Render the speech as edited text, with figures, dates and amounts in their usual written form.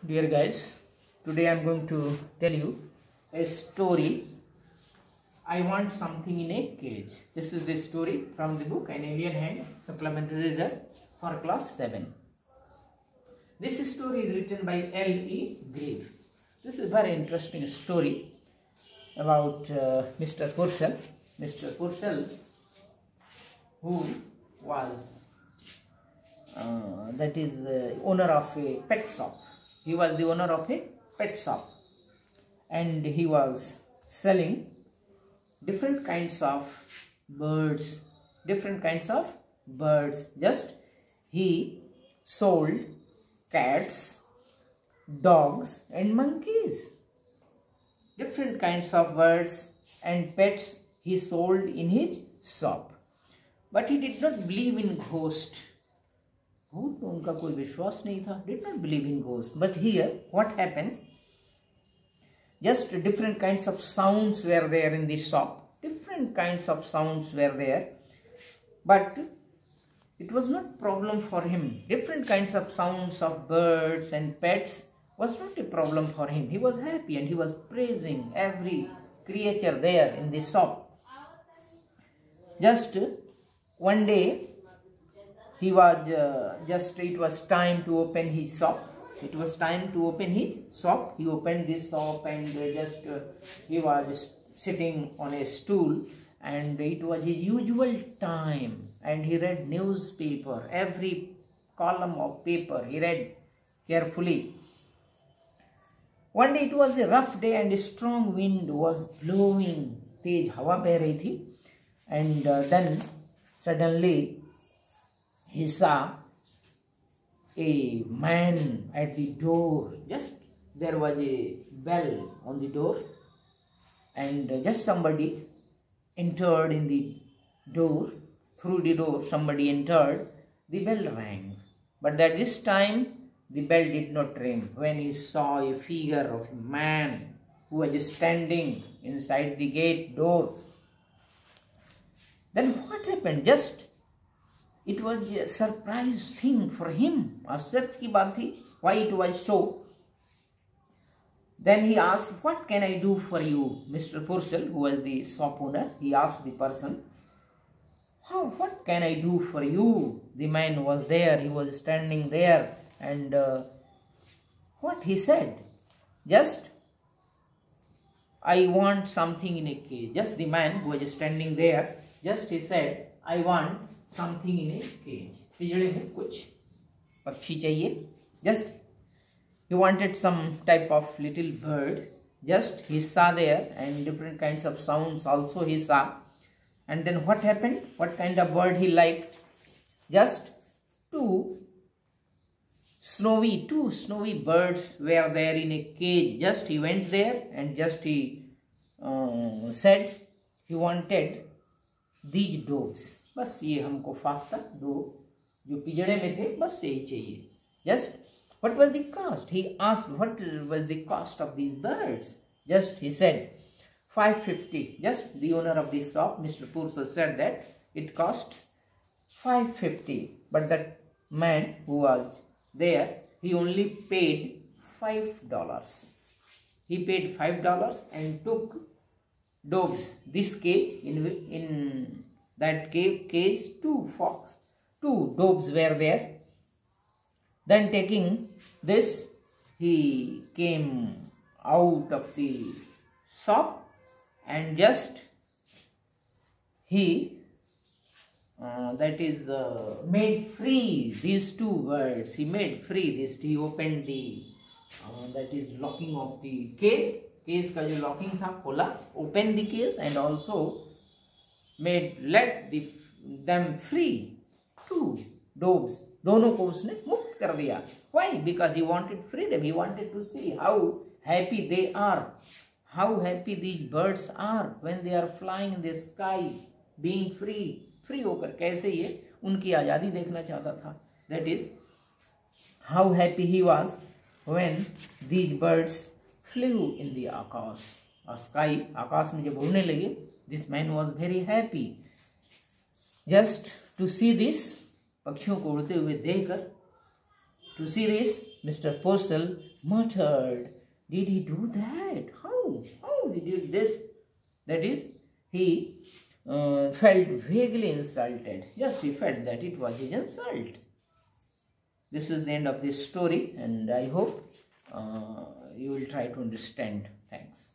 Dear guys, today I am going to tell you a story. I want something in a cage. This is the story from the book An Alien Hand, supplementary reader for class 7. This story is written by Eng.Lit. This is a very interesting story about Mr. Purcell. Mr. Purcell, who was owner of a pet shop. He was the owner of a pet shop and he was selling different kinds of birds. Just he sold cats, dogs and monkeys. Different kinds of birds and pets he sold in his shop. But he did not believe in ghosts. भूत में उनका कोई विश्वास नहीं था. Did not believe in ghosts. But here what happens? Just different kinds of sounds were there in the shop. Different kinds of sounds were there. But it was not problem for him. Different kinds of sounds of birds and pets was not a problem for him. He was happy and he was praising every creature there in the shop. Just one day, he was it was time to open his shop. He opened this shop and he was sitting on a stool, and it was his usual time, and he read newspaper. Every column of paper he read carefully. One day it was a rough day and a strong wind was blowing. तेज हवा बह रही थी, and then suddenly he saw a man at the door. Just there was a bell on the door, and just somebody entered in the door. Through the door somebody entered. The bell rang, but at this time the bell did not ring. When he saw a figure of a man who was standing inside the gate door, then what happened? Just it was a surprise thing for him. आश्चर्य की बात थी. Why it was so? Then he asked, "What can I do for you, Mr. Purcell?" who was the shop owner. He asked the person, "What can I do for you?" The man was there. He was standing there, and what he said? Just, "I want something in a cage." Just the man who was standing there. Just he said, "I want something in a cage." पिंजड़े में कुछ पक्षी चाहिए. Just he wanted some type of little bird. Just he saw there, and different kinds of sounds also he saw. And then what happened? What kind of bird he liked? Just two snowy birds were there in a cage. Just he went there and just he said he wanted these dogs. बस ये हमको फाख्ता दो जो पिंजड़े में थे, बस यही चाहिए. Just what was the cost? He asked what was the cost of these birds. Just he said $5.50. Just the owner of this shop, Mr. Purcell, said that it costs $5.50. But that man who was there, he only paid $5. He paid $5 and took dogs. This cage, in that cage, two dogs were there. Then taking this, he came out of the shop and just he made free these two birds. He made free this. He opened the locking of the cage. Cage का जो locking था खोला, opened the cage and also let them free. Two dogs, दोनों को उसने मुक्त कर दिया. Why? Because he wanted freedom. He wanted to see how happy they are, how happy these birds are when they are flying in the sky, being free होकर कैसे ये उनकी आज़ादी देखना चाहता था. That is how happy he was when these birds flew in the आकाश. और sky, आकाश में जब उड़ने लगे, this man was very happy. Just to see this, पक्षियों को उड़ते हुए देखकर To see this, Mr. Purcell muttered, "Did he do that? How? How he did this?" That is, he felt vaguely insulted. Just he felt that it was his insult. This is the end of this story, and I hope you will try to understand. Thanks.